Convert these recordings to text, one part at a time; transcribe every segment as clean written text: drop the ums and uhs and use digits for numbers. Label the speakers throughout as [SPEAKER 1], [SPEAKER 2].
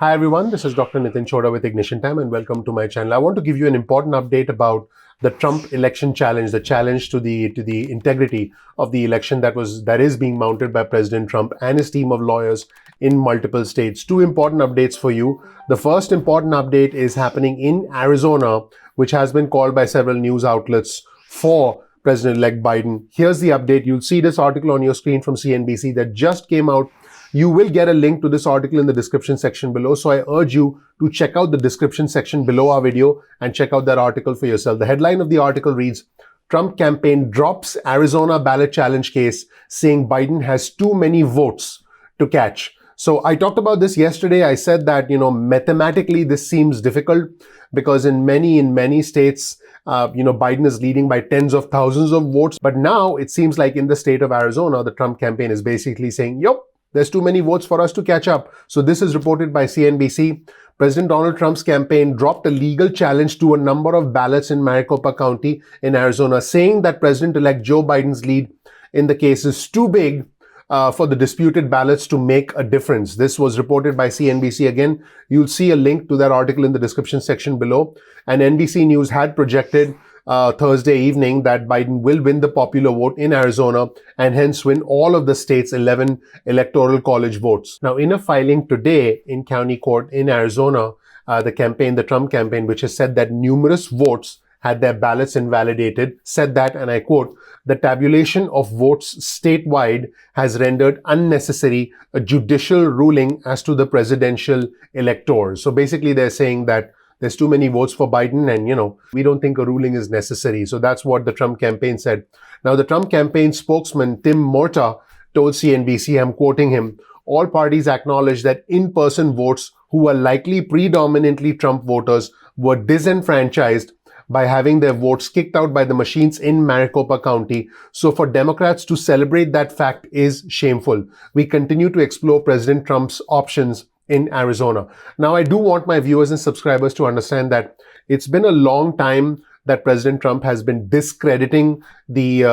[SPEAKER 1] Hi everyone, this is Dr. Nitin Chhoda with Ignition Time and welcome to my channel. I want to give you an important update about the Trump election challenge, the challenge to the integrity of the election that is being mounted by President Trump and his team of lawyers in multiple states. Two important updates for you. The first important update is happening in Arizona, which has been called by several news outlets for President-elect Biden. Here's the update. You'll see this article on your screen from CNBC that just came out. You will get a link to this article in the description section below. So I urge you to check out the description section below our video and check out that article for yourself. The headline of the article reads, Trump campaign drops Arizona ballot challenge case, saying Biden has too many votes to catch. So I talked about this yesterday. I said that, mathematically this seems difficult because in many states, Biden is leading by tens of thousands of votes. But now it seems like in the state of Arizona, the Trump campaign is basically saying, yep, there's too many votes for us to catch up. So this is reported by CNBC. President Donald Trump's campaign dropped a legal challenge to a number of ballots in Maricopa County in Arizona, saying that President-elect Joe Biden's lead in the case is too big for the disputed ballots to make a difference. This was reported by CNBC. Again, you'll see a link to that article in the description section below. And NBC News had projected Thursday evening that Biden will win the popular vote in Arizona and hence win all of the state's 11 electoral college votes. Now, in a filing today in county court in Arizona, the Trump campaign, which has said that numerous votes had their ballots invalidated, said that, and I quote, the tabulation of votes statewide has rendered unnecessary a judicial ruling as to the presidential electors. So basically they're saying that there's too many votes for Biden and, we don't think a ruling is necessary. So that's what the Trump campaign said. Now, the Trump campaign spokesman, Tim Murtaugh, told CNBC, I'm quoting him, all parties acknowledge that in-person votes who are likely predominantly Trump voters were disenfranchised by having their votes kicked out by the machines in Maricopa County. So for Democrats to celebrate that fact is shameful. We continue to explore President Trump's options in Arizona. Now, I do want my viewers and subscribers to understand that it's been a long time that President Trump has been discrediting the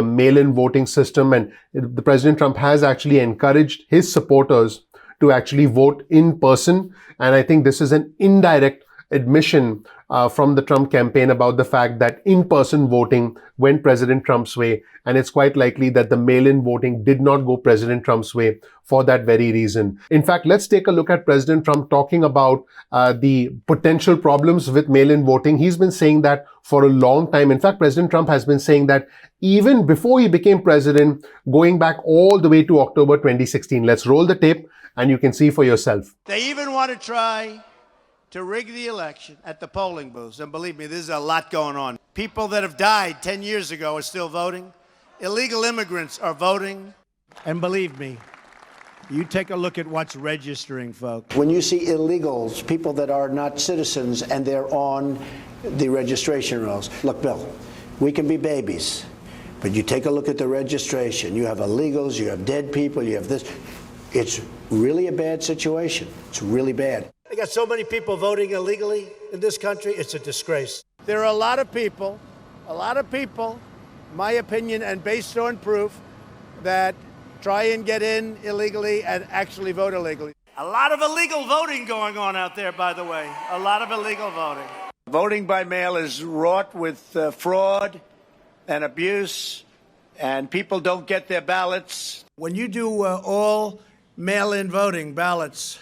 [SPEAKER 1] mail-in voting system, and the President Trump has actually encouraged his supporters to actually vote in person. And I think this is an indirect admission from the Trump campaign about the fact that in-person voting went President Trump's way, and it's quite likely that the mail-in voting did not go President Trump's way for that very reason. In fact, let's take a look at President Trump talking about the potential problems with mail-in voting. He's been saying that for a long time. In fact, President Trump has been saying that even before he became president, going back all the way to October 2016. Let's roll the tape and you can see for yourself.
[SPEAKER 2] They even want to try to rig the election at the polling booths. And believe me, there's a lot going on. People that have died 10 years ago are still voting. Illegal immigrants are voting. And believe me, you take a look at what's registering, folks.
[SPEAKER 3] When you see illegals, people that are not citizens, and they're on the registration rolls. Look, Bill, we can be babies, but you take a look at the registration. You have illegals, you have dead people, you have this. It's really a bad situation. It's really bad.
[SPEAKER 2] They got so many people voting illegally in this country, it's a disgrace. There are a lot of people, my opinion, and based on proof, that try and get in illegally and actually vote illegally. A lot of illegal voting going on out there, by the way. A lot of illegal voting. Voting by mail is wrought with fraud and abuse, and people don't get their ballots. When you do all mail-in voting ballots,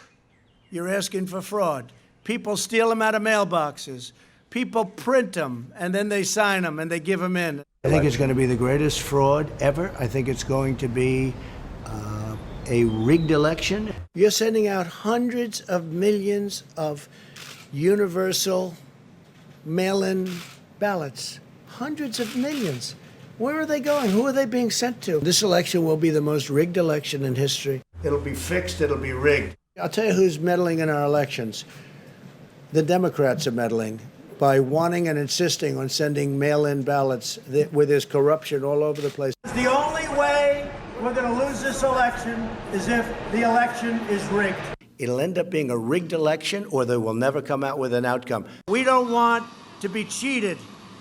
[SPEAKER 2] you're asking for fraud. People steal them out of mailboxes. People print them, and then they sign them, and they give them in. I think it's going to be the greatest fraud ever. I think it's going to be a rigged election. You're sending out hundreds of millions of universal mail-in ballots. Hundreds of millions. Where are they going? Who are they being sent to? This election will be the most rigged election in history. It'll be fixed. It'll be rigged. I'll tell you who's meddling in our elections. The Democrats are meddling by wanting and insisting on sending mail-in ballots where there's corruption all over the place. The only way we're going to lose this election is if the election is rigged. It'll end up being a rigged election, or they will never come out with an outcome. We don't want to be cheated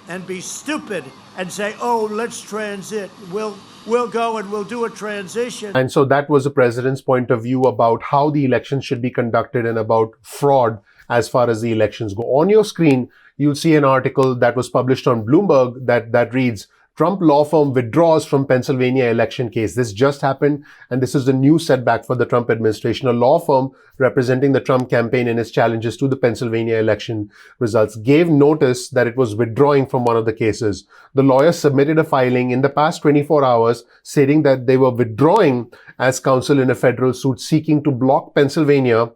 [SPEAKER 2] and be stupid and say, oh, let's transit. We'll we'll go and we'll do a transition.
[SPEAKER 1] And so that was the president's point of view about how the elections should be conducted and about fraud as far as the elections go. On your screen, you'll see an article that was published on Bloomberg that reads, Trump law firm withdraws from Pennsylvania election case. This just happened, and this is the new setback for the Trump administration. A law firm representing the Trump campaign in its challenges to the Pennsylvania election results gave notice that it was withdrawing from one of the cases. The lawyer submitted a filing in the past 24 hours stating that they were withdrawing as counsel in a federal suit seeking to block Pennsylvania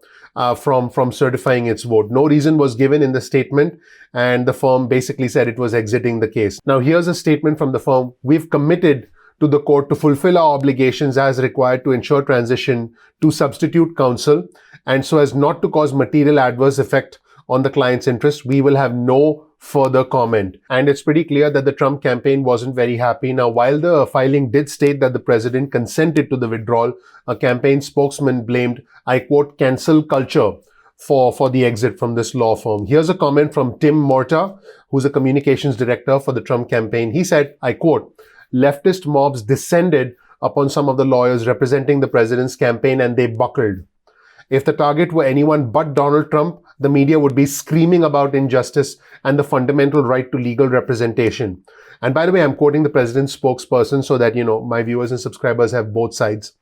[SPEAKER 1] from certifying its vote. No reason was given in the statement, and the firm basically said it was exiting the case. Now, here's a statement from the firm. We've committed to the court to fulfill our obligations as required to ensure transition to substitute counsel, and so as not to cause material adverse effect on the client's interest, we will have no further comment. And it's pretty clear that the Trump campaign wasn't very happy. Now, while the filing did state that the president consented to the withdrawal, a campaign spokesman blamed, I quote, cancel culture for the exit from this law firm. Here's a comment from Tim Morta, who's a communications director for the Trump campaign. He said, I quote, leftist mobs descended upon some of the lawyers representing the president's campaign and they buckled. If the target were anyone but Donald Trump, the media would be screaming about injustice and the fundamental right to legal representation. And by the way, I'm quoting the president's spokesperson so that, my viewers and subscribers have both sides.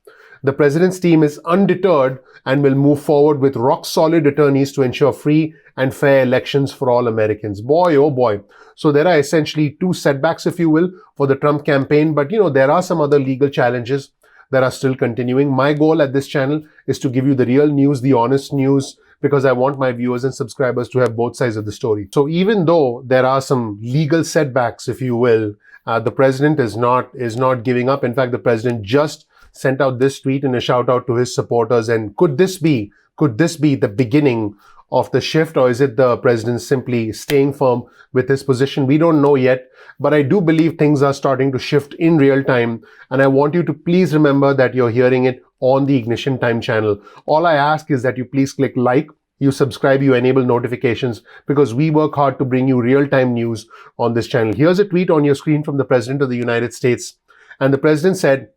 [SPEAKER 1] The president's team is undeterred and will move forward with rock-solid attorneys to ensure free and fair elections for all Americans. Boy, oh boy. So there are essentially two setbacks, if you will, for the Trump campaign. But, there are some other legal challenges that are still continuing. My goal at this channel is to give you the real news, the honest news, because I want my viewers and subscribers to have both sides of the story. So even though there are some legal setbacks, if you will, the president is not giving up. In fact, the president just sent out this tweet in a shout out to his supporters. And could this be the beginning of the shift, or is it the president simply staying firm with his position? We don't know yet, but I do believe things are starting to shift in real time. And I want you to please remember that you're hearing it on the Ignition Time channel. All I ask is that you please click like, you subscribe, you enable notifications, because we work hard to bring you real-time news on this channel. Here's a tweet on your screen from the President of the United States. And the President said,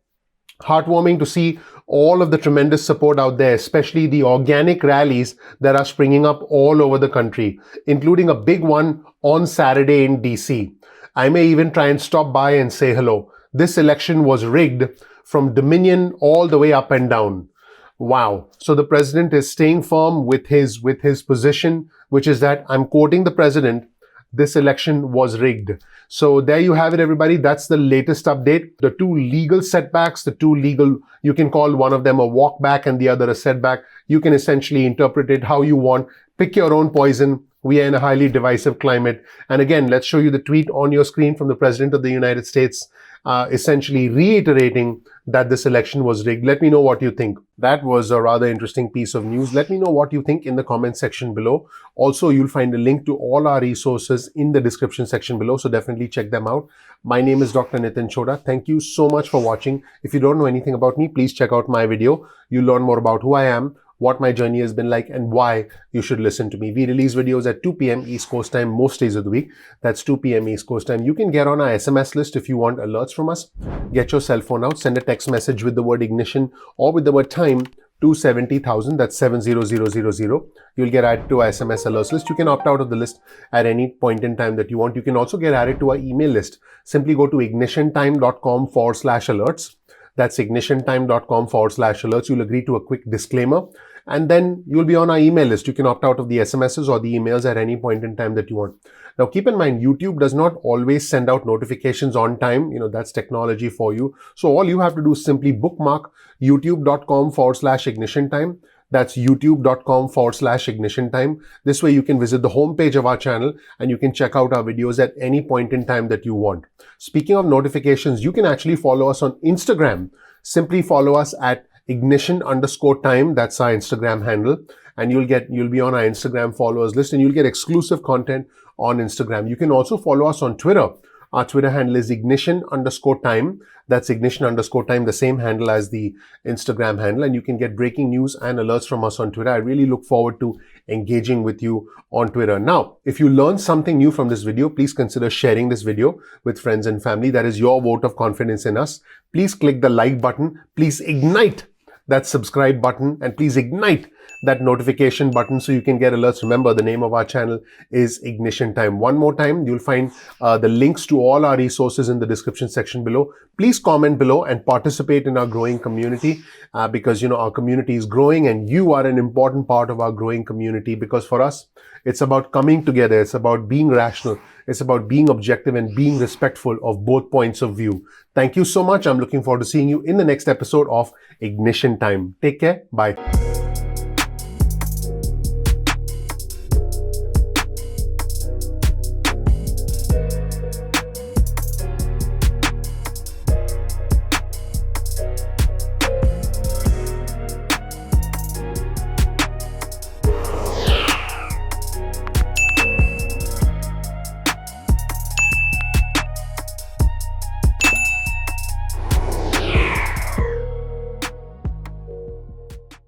[SPEAKER 1] heartwarming to see all of the tremendous support out there, especially the organic rallies that are springing up all over the country, including a big one on Saturday in DC. I may even try and stop by and say hello. This election was rigged from Dominion all the way up and down. Wow. So the president is staying firm with his position, which is that, I'm quoting the president, this election was rigged. So there you have it, everybody. That's the latest update. The two legal setbacks, you can call one of them a walk back and the other a setback. You can essentially interpret it how you want. Pick your own poison. We are in a highly divisive climate. And again, let's show you the tweet on your screen from the President of the United States, essentially reiterating that this election was rigged. Let me know what you think. That was a rather interesting piece of news. Let me know what you think in the comment section below. Also, you'll find a link to all our resources in the description section below, so definitely check them out. My name is Dr. Nitin Chhoda. Thank you so much for watching. If you don't know anything about me, please check out my video. You'll learn more about who I am, what my journey has been like, and why you should listen to me. We release videos at 2 p.m. East Coast time most days of the week. That's 2 p.m. East Coast time. You can get on our SMS list if you want alerts from us. Get your cell phone out, send a text message with the word ignition or with the word time to 70,000. That's 70000. You'll get added to our SMS alerts list. You can opt out of the list at any point in time that you want. You can also get added to our email list. Simply go to ignitiontime.com/alerts. That's ignitiontime.com/alerts. You'll agree to a quick disclaimer, and then you'll be on our email list. You can opt out of the SMSs or the emails at any point in time that you want. Now, keep in mind, YouTube does not always send out notifications on time. That's technology for you. So all you have to do is simply bookmark youtube.com/ignitiontime. That's youtube.com/ignitiontime. This way you can visit the homepage of our channel and you can check out our videos at any point in time that you want. Speaking of notifications, you can actually follow us on Instagram. Simply follow us at ignition_time. That's our Instagram handle. And you'll be on our Instagram followers list and you'll get exclusive content on Instagram. You can also follow us on Twitter. Our Twitter handle is ignition_time. That's ignition_time, the same handle as the Instagram handle. And you can get breaking news and alerts from us on Twitter. I really look forward to engaging with you on Twitter. Now, if you learned something new from this video, please consider sharing this video with friends and family. That is your vote of confidence in us. Please click the like button. Please ignite that subscribe button, and please ignite that notification button so you can get alerts. Remember, the name of our channel is Ignition Time. One more time, you'll find the links to all our resources in the description section below. Please comment below and participate in our growing community because our community is growing and you are an important part of our growing community, because for us, it's about coming together. It's about being rational. It's about being objective and being respectful of both points of view. Thank you so much. I'm looking forward to seeing you in the next episode of Ignition Time. Take care. Bye.